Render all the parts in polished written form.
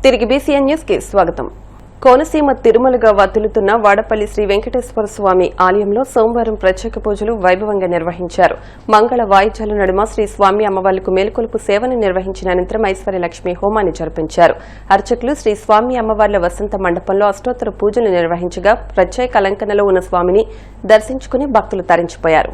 తిరిగి BCN news కి స్వాగతం. కోనసీమ తిరుమలగా వత్తులుతున్న వాడపల్లి శ్రీ వెంకటేశ్వర స్వామి ఆలయంలో సోమవారం ప్రత్యేక పూజలు వైభవంగా నిర్వహించారు. మంగళ వాయిద్యాల నడుమ శ్రీ స్వామి అమ్మవార్లకు మేలుకొలుపు సేవను నిర్వహించిన అనంతరం ఐశ్వర్యలక్ష్మి హోమాన్ని జరిపించారు. అర్చకులు శ్రీ స్వామి అమ్మవార్ల వసంత మండపంలో అష్టోత్తర పూజలు నిర్వహించగా ప్రత్యేక అలంకరణలో ఉన్న స్వామిని దర్శించుకుని భక్తులు తరించిపోయారు.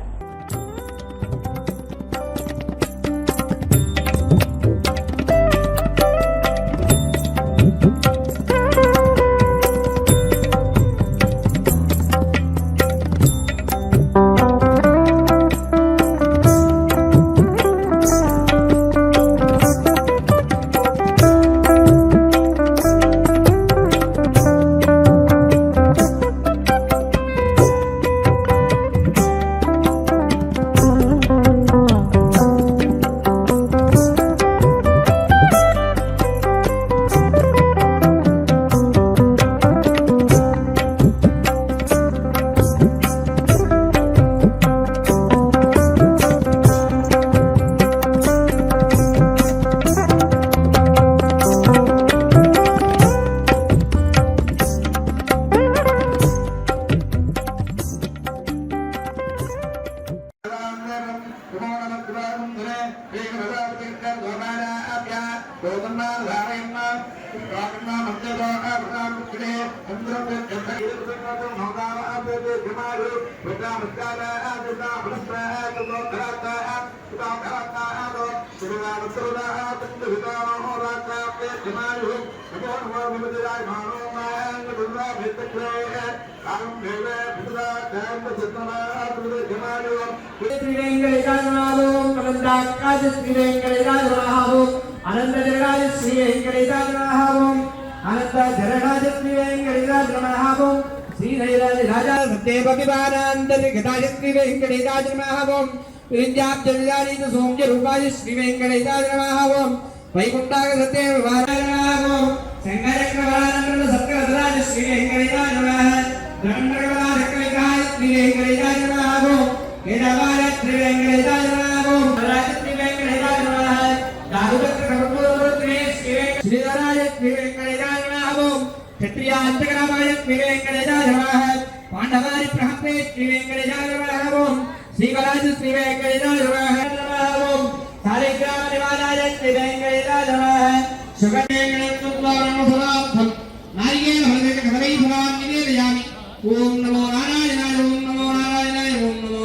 पांडवारी प्रहपे श्री वेंकटेशाय नमः श्री गराज श्री वेंकटेशाय नमः सारे ग्राम निवासाय श्री वेंकटेशाय नमः सुगंधेन नारिकेल हृदय कदली फलां निवेदयामि ओम नमो नारायणाय ओम नमो नारायणाय ओम नमो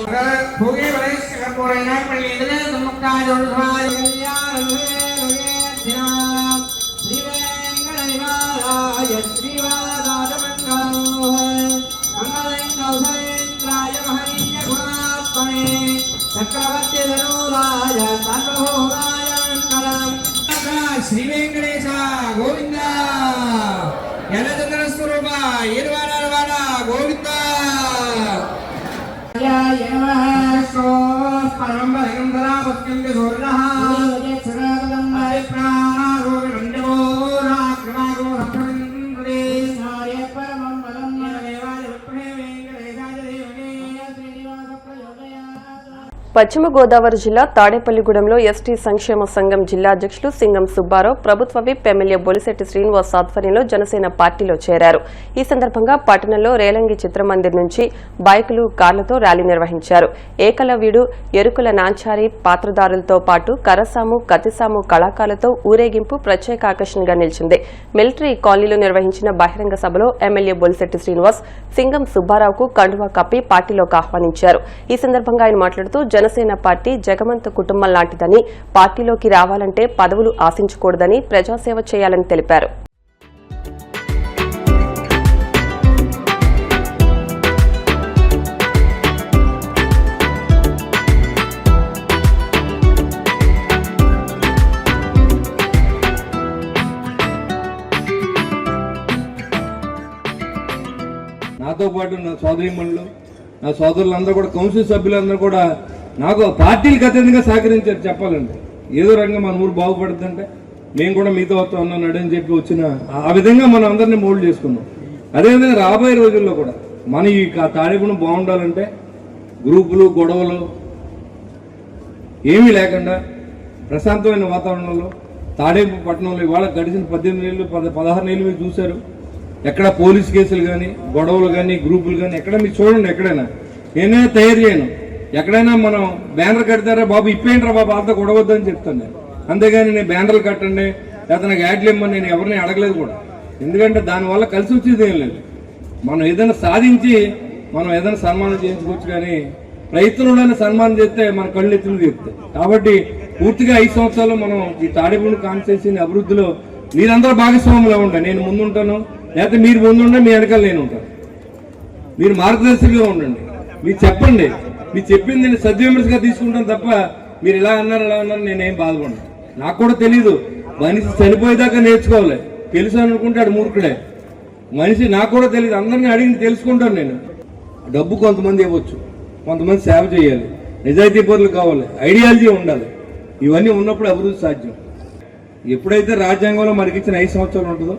भोगे वैश्य कर्पूरेण प्रणीतः सम्मुखाय जोड़ाय श्री वेंकटेशाय श्री श्री वेंकटेश गोविंद स्वरूप गोविंद పశ్చిమ గోదావరి జిల్లా తాడేపల్లిగూడెంలో ఎస్టీ సంక్షేమ సంఘం జిల్లా అధ్యక్షులు సింగం సుబ్బారావు ప్రభుత్వ విప్ ఎమ్మెల్యే బొలిశెట్టి శ్రీనివాస్ ఆధ్వర్యంలో జనసేన పార్టీలో చేరారు. ఈ సందర్భంగా పట్టణంలో రేలంగి చిత్రమందిర్ నుంచి బైకులు, కార్లతో ర్యాలీ నిర్వహించారు. ఏకలవ్యుడు, ఎరుకుల నాంచారి పాత్రదారులతో పాటు కరసాము, కతిసాము కళాకారులతో ఊరేగింపు ప్రత్యేక ఆకర్షణగా నిలిచింది. మిలిటరీ కాలనీలో నిర్వహించిన బహిరంగ సభలో ఎమ్మెల్యే బొలిశెట్టి శ్రీనివాస్ సింగం సుబ్బారావుకు కండువా కప్పి పార్టీలోకి ఆహ్వానించారు. ఈ సందర్భంగా ఆయన మాట్లాడుతూ జనసేన పార్టీ జగమంత కుటుంబం లాంటిదని, పార్టీలోకి రావాలంటే పదవులు ఆశించకూడదని, ప్రజాసేవ చేయాలని తెలిపారు. నాతో పాటు నా సోదరీమణులు, నా సోదరులందరూ కూడా, కౌన్సిల్ సభ్యులందరూ కూడా నాకు పార్టీలకు అత్యంతంగా సహకరించారు. చెప్పాలంటే ఏదో రంగం మన ఊరు బాగుపడుతుందంటే మేము కూడా మీతో వస్తా ఉన్నాడు అని చెప్పి వచ్చిన ఆ విధంగా మనం అందరినీ మోల్డ్ చేసుకున్నాం. అదేవిధంగా రాబోయే రోజుల్లో కూడా మన ఈ తాడేపల్లి బాగుండాలంటే గ్రూపులు, గొడవలు ఏమీ లేకుండా ప్రశాంతమైన వాతావరణంలో తాడేపట్నంలో ఇవాళ గడిచిన 18 ఏళ్ళు 16 ఏళ్ళు మీరు చూశారు. ఎక్కడ పోలీస్ కేసులు కానీ, గొడవలు కానీ, గ్రూపులు కానీ ఎక్కడ మీరు చూడండి. ఎక్కడైనా నేనే తయారు చేయను. ఎక్కడైనా మనం బ్యానర్ కడతారా బాబు, ఇప్పేంట్రా బాబు అంతా గొడవద్దని చెప్తాను నేను. అంతేగాని నేను బ్యానర్లు కట్టండి లేకపోతే నాకు యాడ్లు ఇమ్మని నేను ఎవరిని అడగలేదు కూడా. ఎందుకంటే దానివల్ల కలిసి వచ్చేది ఏం లేదు. మనం ఏదైనా సాధించి మనం ఏదైనా సన్మానం చేయించుకోవచ్చు, కానీ ప్రయత్నంలోనే సన్మానం చేస్తే మన కళ్ళు ఎత్తులు తీరుతాయి. కాబట్టి పూర్తిగా 5 సంవత్సరాలు మనం ఈ తాడేపల్లి కాన్స్టిట్యూన్సీ అభివృద్ధిలో మీరందరూ భాగస్వాములు ఉండండి. నేను ముందుంటాను, లేకపోతే మీరు ముందుండే మీ వెనకాల నేను ఉంటాను. మీరు మార్గదర్శకులుగా ఉండండి. మీరు చెప్పండి, మీరు చెప్పింది నేను సద్విమర్శగా తీసుకుంటాను తప్ప మీరు ఇలా అన్నారు నేనేం బాధపడను. నాకు కూడా తెలీదు. మనిషి చనిపోయేదాకా నేర్చుకోవాలి. తెలుసు అనుకుంటాడు మూర్ఖుడే. మనిషి నాకు కూడా తెలియదు. అందరినీ అడిగి తెలుసుకుంటాను నేను. డబ్బు కొంతమంది ఇవ్వచ్చు, కొంతమంది సేవ చేయాలి, నిజాయితీ పరులు కావాలి, ఐడియాలజీ ఉండాలి. ఇవన్నీ ఉన్నప్పుడు అభివృద్ధి సాధ్యం. ఎప్పుడైతే రాజ్యాంగంలో మనకి ఇచ్చిన 5 సంవత్సరాలు ఉంటుందో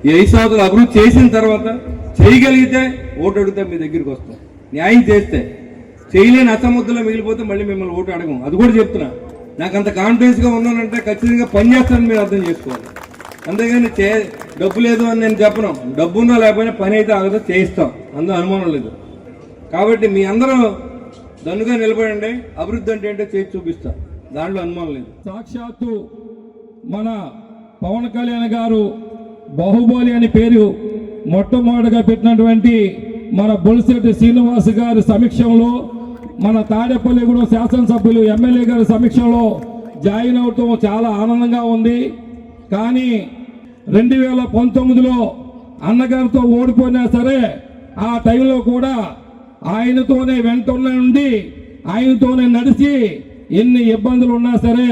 ఈ 5 సంవత్సరాలు అభివృద్ధి చేసిన తర్వాత చేయగలిగితే ఓటు అడిగితే మీ దగ్గరికి వస్తాం. న్యాయం చేస్తే, చేయలేని అసముద్రలో మిగిలిపోతే మళ్ళీ మిమ్మల్ని ఓటు అడగం. అది కూడా చెప్తున్నా. నాకు అంత కాన్ఫిడెన్స్గా ఉన్నానంటే ఖచ్చితంగా పని చేస్తానని మీరు అర్థం చేసుకోవాలి. అంతేగాని డబ్బు లేదు అని నేను చెప్పను. డబ్బు ఉన్నా లేకపోయినా పని అయితే ఆగదో చేయిస్తాం, అందులో అనుమానం లేదు. కాబట్టి మీ అందరూ దన్నుగా నిలబడండి. అభివృద్ధి అంటే ఏంటో చేసి చూపిస్తా, దాంట్లో అనుమానం లేదు. సాక్షాత్తు మన పవన్ కళ్యాణ్ గారు బాహుబలి అనే పేరు మొట్టమొదటిగా పెట్టినటువంటి మన బొలిశెట్టి శ్రీనివాస్ గారి సమక్షంలో, మన తాడేపల్లిగూడెం శాసనసభ్యులు ఎమ్మెల్యే గారి సమక్షంలో జాయిన్ అవటం చాలా ఆనందంగా ఉంది. కానీ 2019లో అన్నగారితో ఓడిపోయినా సరే ఆ టైంలో కూడా ఆయనతోనే వెంట ఉండి ఆయనతోనే నడిచి ఎన్ని ఇబ్బందులు ఉన్నా సరే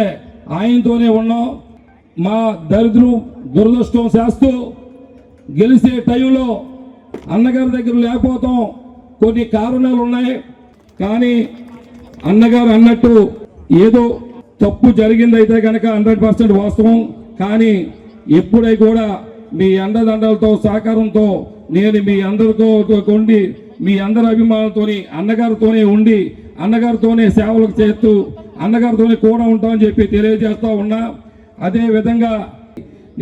ఆయనతోనే ఉన్నాం. మా దురదృష్టం చేస్తూ గెలిచే టైంలో అన్నగారి దగ్గర లేకపోతాం కొన్ని కారణాలు ఉన్నాయి. కానీ అన్నగారు అన్నట్టు ఏదో తప్పు జరిగిందైతే కనుక 100% వాస్తవం. కానీ ఎప్పుడై కూడా మీ అండదండలతో సహకారంతో నేను మీ అందరితో ఉండి మీ అందరి అభిమానులతోని అన్నగారితోనే ఉండి అన్నగారితోనే సేవలకు చేస్తూ అన్నగారితోనే కూడా ఉంటామని చెప్పి తెలియజేస్తూ ఉన్నా. అదే విధంగా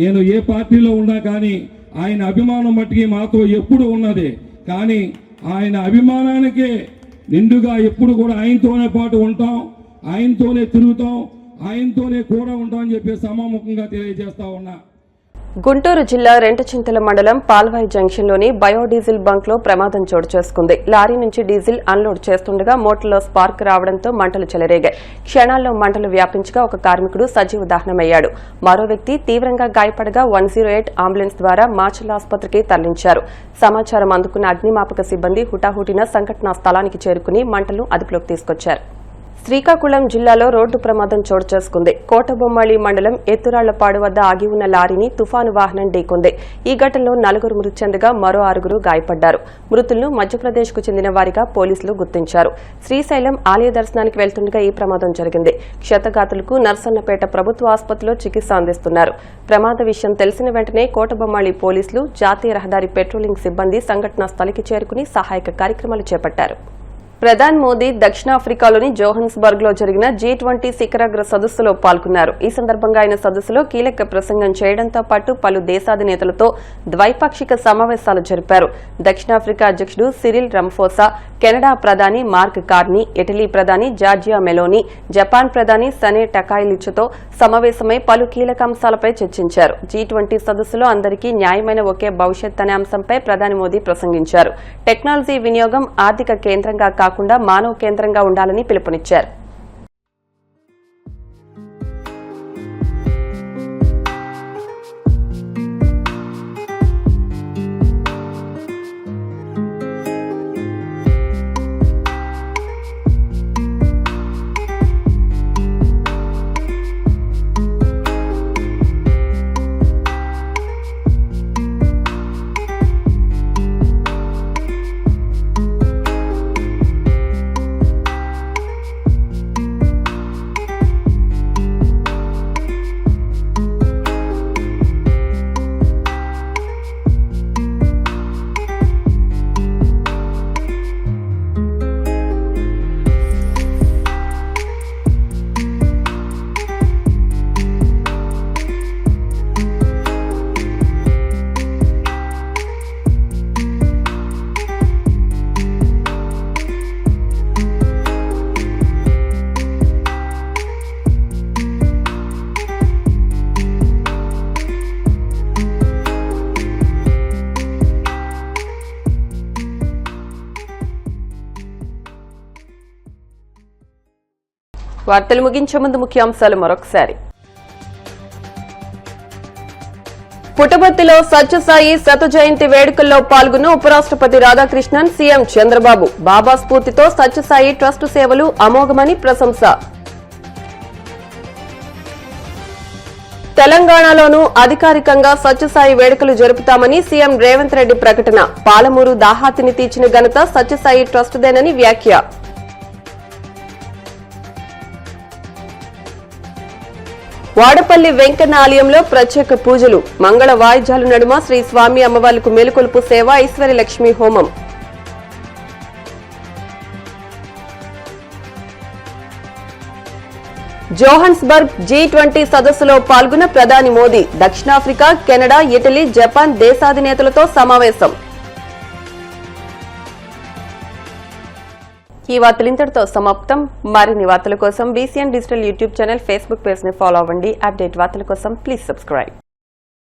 నేను ఏ పార్టీలో ఉన్నా కానీ ఆయన అభిమానం మట్టికి మాతో ఎప్పుడు ఉన్నది. కానీ ఆయన అభిమానానికి నిండుగా ఎప్పుడు కూడా ఆయనతోనే పాటు ఉంటాం, ఆయనతోనే తిరుగుతాం, ఆయనతోనే కూడా ఉంటామని చెప్పి సమాముఖంగా తెలియజేస్తా ఉన్నా. గుంటూరు జిల్లా రెంటచింతల మండలం పాల్వాయి జంక్షన్లోని బయోడీజిల్ బంక్లో ప్రమాదం చోటు చేసుకుంది. లారీ నుంచి డీజిల్ అన్లోడ్ చేస్తుండగా మోటార్లో స్పార్క్ రావడంతో మంటలు చెలరేగాయి. క్షణాల్లో మంటలు వ్యాపించగా ఒక కార్మికుడు సజీవ దహనమయ్యాడు. మరో వ్యక్తి తీవ్రంగా గాయపడగా 108 అంబులెన్స్ ద్వారా మాచర్ల ఆసుపత్రికి తరలించారు. సమాచారం అందుకున్న అగ్నిమాపక సిబ్బంది హుటాహుటిన సంఘటనా స్థలానికి చేరుకుని మంటలను అదుపులోకి తీసుకొచ్చారు. శ్రీకాకుళం జిల్లాలో రోడ్డు ప్రమాదం చోటు చేసుకుంది. కోటబొమ్మాళి మండలం ఎత్తురాళ్లపాడు వద్ద ఆగి ఉన్న లారీని తుఫాను వాహనం ఢీకొంది. ఈ ఘటనలో 4 మృతి చెందగా మరో 6 గాయపడ్డారు. మృతులను మధ్యప్రదేశ్కు చెందిన వారిగా పోలీసులు గుర్తించారు. శ్రీశైలం ఆలయ దర్శనానికి వెళ్తుండగా ఈ ప్రమాదం జరిగింది. క్షతగాతులకు నర్సన్నపేట ప్రభుత్వ ఆసుపత్రిలో చికిత్స అందిస్తున్నారు. ప్రమాద విషయం తెలిసిన వెంటనే కోటబొమ్మాళి పోలీసులు, జాతీయ రహదారి పెట్రోలింగ్ సిబ్బంది సంఘటనా స్థలికి చేరుకుని సహాయక కార్యక్రమాలు చేపట్టారు. ప్రధాని మోదీ దక్షిణాఫ్రికాలోని జోహన్స్బర్గ్ లో జరిగిన G20 శిఖరాగ్ర సదస్సులో పాల్గొన్నారు. ఈ సందర్భంగా ఆయన సదస్సులో కీలక ప్రసంగం చేయడంతో పాటు పలు దేశాధినేతలతో ద్వైపాక్షిక సమావేశాలు జరిపారు. దక్షిణాఫ్రికా అధ్యకుడు సిరిల్ రమఫోసా, కెనడా ప్రధాని మార్క్ కార్నీ, ఇటలీ ప్రధాని జార్జియా మెలోనీ, జపాన్ ప్రధాని సనే టకాయిలిచ్తో సమావేశమై పలు కీలక అంశాలపై చర్చించారు. G20 సదస్సులో అందరికీ న్యాయమైన ఒకే భవిష్యత్ అనే అంశంపై ప్రధాని మోదీ ప్రసంగించారు. టెక్నాలజీ వినియోగం ఆర్థిక కేంద్రంగా కాకుండా మానవ కేంద్రంగా ఉండాలని పిలుపునిచ్చారు. వార్తలు ముగించే ముందు ముఖ్యాంశాలు మరొకసారి. పుట్టపర్తిలో సత్యసాయి శత జయంతి వేడుకల్లో పాల్గొన్న ఉపరాష్ట్రపతి రాధాకృష్ణన్, సీఎం చంద్రబాబు. బాబా స్ఫూర్తితో సత్యసాయి ట్రస్టు సేవలు అమోఘమని ప్రశంస. తెలంగాణలోనూ అధికారికంగా సత్యసాయి వేడుకలు జరుపుతామని సీఎం రేవంత్ రెడ్డి ప్రకటన. పాలమూరు దాహాతిని తీర్చిన ఘనత సత్యసాయి ట్రస్టుదేనని వ్యాఖ్య. వాడపల్లి వెంకన్న ఆలయంలో ప్రత్యేక పూజలు. మంగళ వాయిద్యాల నడుమ శ్రీ స్వామి అమ్మవార్లకు మేలుకొలుపు సేవ, ఐశ్వర్యలక్ష్మి హోమం. జోహాన్స్బర్గ్ G20 సదస్సులో పాల్గొన్న ప్రధాని మోదీ. దక్షిణాఫ్రికా, కెనడా, ఇటలీ, జపాన్ దేశాధినేతలతో సమావేశం. ఈ వార్తలు ఇంతటితో సమాప్తం. మరిన్ని వార్తల కోసం BCN digital YouTube channel, Facebook page ని ఫాలో అవ్వండి. అప్డేట్ వార్తల కోసం ప్లీజ్ సబ్స్క్రైబ్.